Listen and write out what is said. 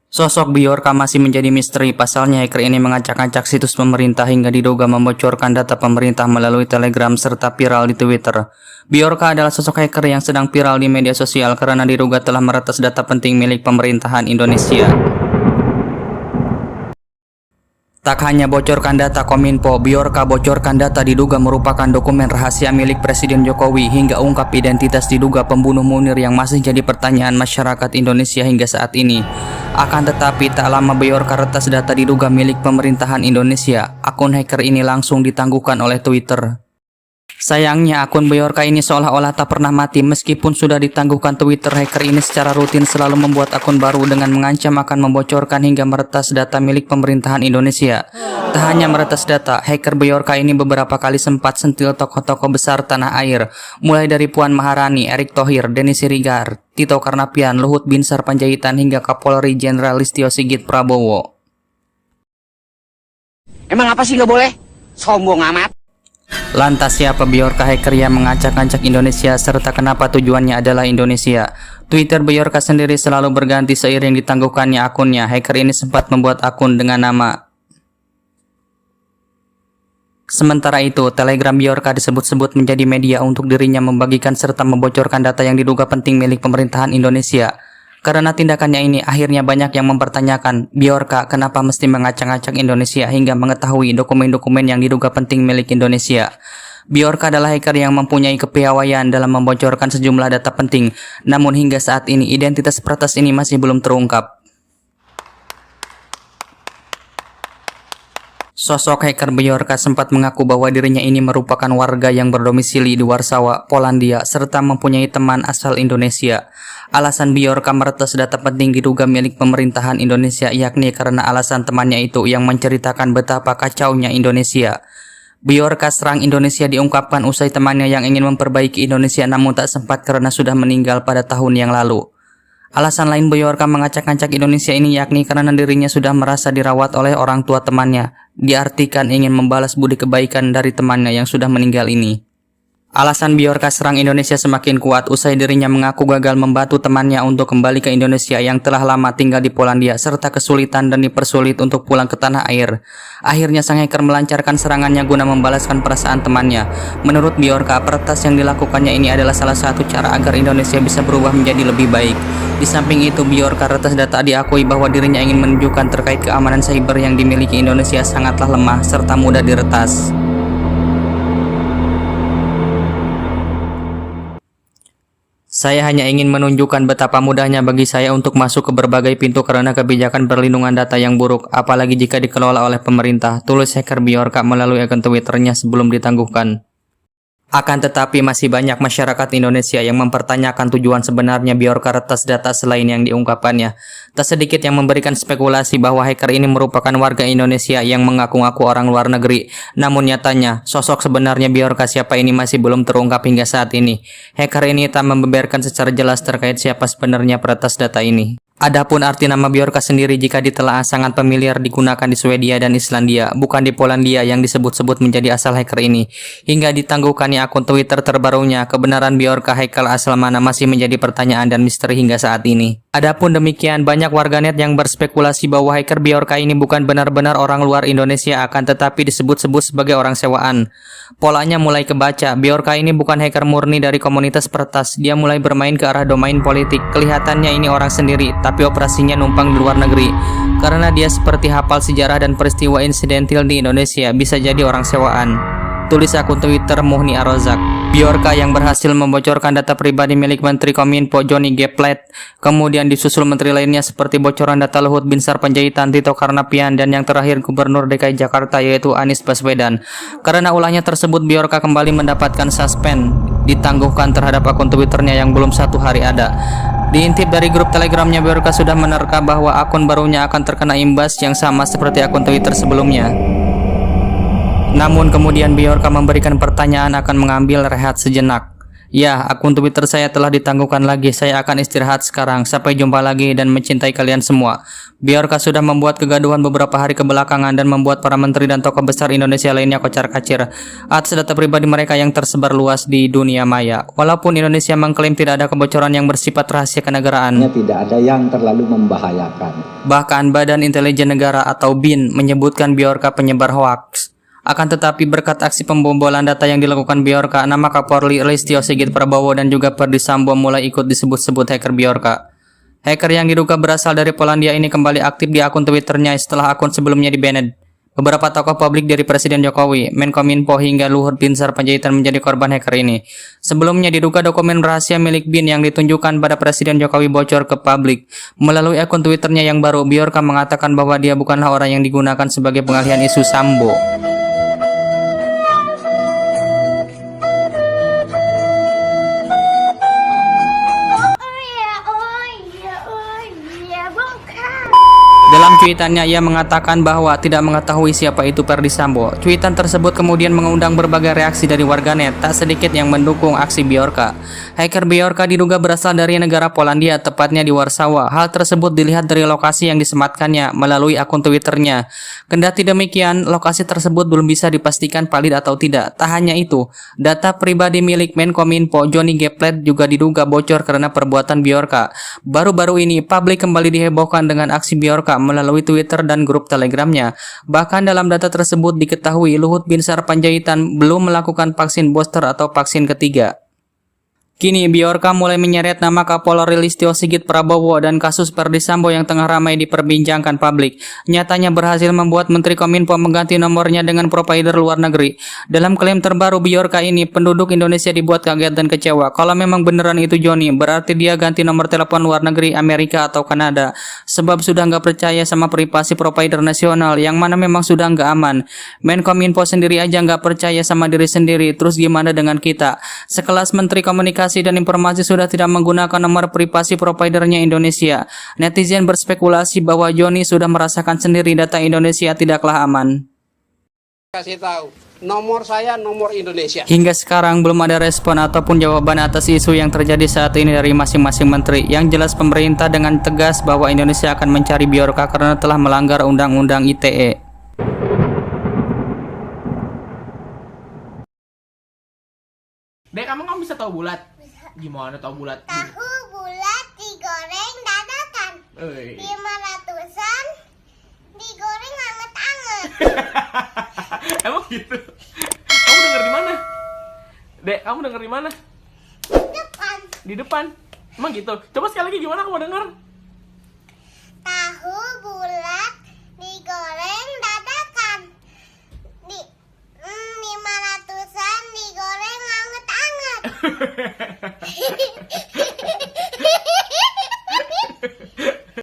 Sosok Biorka masih menjadi misteri, pasalnya hacker ini mengacak-acak situs pemerintah hingga diduga membocorkan data pemerintah melalui Telegram serta viral di Twitter. Biorka adalah sosok hacker yang sedang viral di media sosial karena diduga telah meretas data penting milik pemerintahan Indonesia. Tak hanya bocorkan data Kominfo, Biorka bocorkan data diduga merupakan dokumen rahasia milik Presiden Jokowi hingga ungkap identitas diduga pembunuh Munir yang masih jadi pertanyaan masyarakat Indonesia hingga saat ini. Akan tetapi tak lama Biorka retas data diduga milik pemerintahan Indonesia. Akun hacker ini langsung ditangguhkan oleh Twitter. Sayangnya akun Biorka ini seolah-olah tak pernah mati meskipun sudah ditangguhkan Twitter. Hacker ini secara rutin selalu membuat akun baru dengan mengancam akan membocorkan hingga meretas data milik pemerintahan Indonesia. Tak hanya meretas data, hacker Biorka ini beberapa kali sempat sentil tokoh-tokoh besar tanah air, mulai dari Puan Maharani, Erick Thohir, Denny Sirigar, Tito Karnavian, Luhut Binsar Panjaitan hingga Kapolri Jenderal Listio Sigit Prabowo. Emang apa sih nggak boleh? Sombong amat. Lantas siapa Biorka hacker yang mengacak-acak Indonesia serta kenapa tujuannya adalah Indonesia? Twitter Biorka sendiri selalu berganti seiring ditangguhkannya akunnya. Hacker ini sempat membuat akun dengan nama. Sementara itu, Telegram Biorka disebut-sebut menjadi media untuk dirinya membagikan serta membocorkan data yang diduga penting milik pemerintahan Indonesia. Karena tindakannya ini, akhirnya banyak yang mempertanyakan, Biorka kenapa mesti mengacak-acak Indonesia hingga mengetahui dokumen-dokumen yang diduga penting milik Indonesia. Biorka adalah hacker yang mempunyai kepiawaian dalam membocorkan sejumlah data penting, namun hingga saat ini identitas peretas ini masih belum terungkap. Sosok hacker Biorka sempat mengaku bahwa dirinya ini merupakan warga yang berdomisili di Warsawa, Polandia, serta mempunyai teman asal Indonesia. Alasan Biorka meretas data penting diduga milik pemerintahan Indonesia yakni karena alasan temannya itu yang menceritakan betapa kacaunya Indonesia. Biorka serang Indonesia diungkapkan usai temannya yang ingin memperbaiki Indonesia namun tak sempat karena sudah meninggal pada tahun yang lalu. Alasan lain Biorka mengacak-acak Indonesia ini yakni karena dirinya sudah merasa dirawat oleh orang tua temannya. Diartikan ingin membalas budi kebaikan dari temannya yang sudah meninggal ini. Alasan Biorka serang Indonesia semakin kuat usai dirinya mengaku gagal membantu temannya untuk kembali ke Indonesia yang telah lama tinggal di Polandia serta kesulitan dan dipersulit untuk pulang ke tanah air. Akhirnya sang hacker melancarkan serangannya guna membalaskan perasaan temannya. Menurut Biorka, peretas yang dilakukannya ini adalah salah satu cara agar Indonesia bisa berubah menjadi lebih baik. Di samping itu, Biorka retas data diakui bahwa dirinya ingin menunjukkan terkait keamanan cyber yang dimiliki Indonesia sangatlah lemah serta mudah diretas. Saya hanya ingin menunjukkan betapa mudahnya bagi saya untuk masuk ke berbagai pintu karena kebijakan perlindungan data yang buruk, apalagi jika dikelola oleh pemerintah, tulis hacker Biorka melalui akun Twitternya sebelum ditangguhkan. Akan tetapi masih banyak masyarakat Indonesia yang mempertanyakan tujuan sebenarnya Biorka retas data selain yang diungkapkannya. Tak sedikit yang memberikan spekulasi bahwa hacker ini merupakan warga Indonesia yang mengaku-ngaku orang luar negeri. Namun nyatanya, sosok sebenarnya Biorka siapa ini masih belum terungkap hingga saat ini. Hacker ini tak membeberkan secara jelas terkait siapa sebenarnya peretas data ini. Adapun arti nama Biorka sendiri jika ditelaah sangat familiar digunakan di Swedia dan Islandia, bukan di Polandia yang disebut-sebut menjadi asal hacker ini. Hingga ditangguhkannya akun Twitter terbarunya, kebenaran Biorka hacker asal mana masih menjadi pertanyaan dan misteri hingga saat ini. Adapun demikian, banyak warganet yang berspekulasi bahwa hacker Biorka ini bukan benar-benar orang luar Indonesia akan tetapi disebut-sebut sebagai orang sewaan. Polanya mulai kebaca, Biorka ini bukan hacker murni dari komunitas peretas, dia mulai bermain ke arah domain politik. Kelihatannya ini orang sendiri, tapi operasinya numpang di luar negeri. Karena dia seperti hafal sejarah dan peristiwa insidentil di Indonesia, bisa jadi orang sewaan. Tulis akun Twitter Muhni Arozak. Biorka yang berhasil membocorkan data pribadi milik Menteri Kominfo Johnny G. Plate, kemudian disusul menteri lainnya seperti bocoran data Luhut Binsar Panjaitan, Tito Karnavian, dan yang terakhir Gubernur DKI Jakarta yaitu Anies Baswedan. Karena ulahnya tersebut, Biorka kembali mendapatkan suspend, ditangguhkan terhadap akun Twitternya yang belum 1 hari ada. Diintip dari grup Telegramnya, Biorka sudah menerka bahwa akun barunya akan terkena imbas yang sama seperti akun Twitter sebelumnya. Namun kemudian Biorka memberikan pertanyaan akan mengambil rehat sejenak. Ya, akun Twitter saya telah ditangguhkan lagi. Saya akan istirahat sekarang. Sampai jumpa lagi dan mencintai kalian semua. Biorka sudah membuat kegaduhan beberapa hari kebelakangan dan membuat para menteri dan tokoh besar Indonesia lainnya kocar-kacir atas data pribadi mereka yang tersebar luas di dunia maya. Walaupun Indonesia mengklaim tidak ada kebocoran yang bersifat rahasia kenegaraan, tidak ada yang terlalu membahayakan. bahkan Badan Intelijen Negara atau BIN menyebutkan Biorka penyebar hoaks. Akan tetapi berkat aksi pembobolan data yang dilakukan Biorka, nama Kapolri Listio Sigit Prabowo dan juga Ferdy Sambo mulai ikut disebut-sebut hacker Biorka. Hacker yang diduga berasal dari Polandia ini kembali aktif di akun Twitternya setelah akun sebelumnya di-banned. Beberapa tokoh publik dari Presiden Jokowi, Menkominfo hingga Luhut Binsar Panjaitan menjadi korban hacker ini. Sebelumnya diduga dokumen rahasia milik BIN yang ditunjukkan pada Presiden Jokowi bocor ke publik. Melalui akun Twitternya yang baru, Biorka mengatakan bahwa dia bukanlah orang yang digunakan sebagai pengalihan isu Sambo. Dalam cuitannya ia mengatakan bahwa tidak mengetahui siapa itu Ferdy Sambo. Cuitan tersebut kemudian mengundang berbagai reaksi dari warganet, tak sedikit yang mendukung aksi Biorka. Hacker Biorka diduga berasal dari negara Polandia, tepatnya di Warsawa. Hal tersebut dilihat dari lokasi yang disematkannya melalui akun Twitternya. Kendati demikian, lokasi tersebut belum bisa dipastikan valid atau tidak. Tak hanya itu, data pribadi milik Menkominfo Johnny G. Plate juga diduga bocor karena perbuatan Biorka. Baru-baru ini, publik kembali dihebohkan dengan aksi Biorka melalui Twitter dan grup Telegramnya. Bahkan dalam data tersebut diketahui Luhut Binsar Panjaitan belum melakukan vaksin booster atau vaksin ketiga. Kini Biorka mulai menyeret nama Kapolri Listio Sigit Prabowo dan kasus Ferdy Sambo yang tengah ramai diperbincangkan publik. Nyatanya berhasil membuat Menteri Kominfo mengganti nomornya dengan provider luar negeri. Dalam klaim terbaru Biorka ini, penduduk Indonesia dibuat kaget dan kecewa. Kalau memang beneran itu Johnny, berarti dia ganti nomor telepon luar negeri Amerika atau Kanada. Sebab sudah nggak percaya sama privasi provider nasional yang mana memang sudah nggak aman. Menkominfo sendiri aja nggak percaya sama diri sendiri, terus gimana dengan kita? Sekelas Menteri Komunikasi dan Informasi sudah tidak menggunakan nomor privasi providernya Indonesia. Netizen berspekulasi bahwa Johnny sudah merasakan sendiri data Indonesia tidaklah aman. Kasih tahu, nomor saya nomor Indonesia. Hingga sekarang belum ada respon ataupun jawaban atas isu yang terjadi saat ini dari masing-masing menteri. Yang jelas pemerintah dengan tegas bahwa Indonesia akan mencari Biorka karena telah melanggar Undang-Undang ITE. Dek, kamu nggak bisa tahu bulat? Gimana tahu bulat? Tahu bulat digoreng dadakan. 500-an digoreng anget-anget. Emang gitu? Kamu denger di mana? Dek, kamu denger di mana? Depan. Di depan. Emang gitu? Coba sekali lagi gimana kamu denger? Tahu bulat digoreng dadakan. 500-an digoreng anget-anget.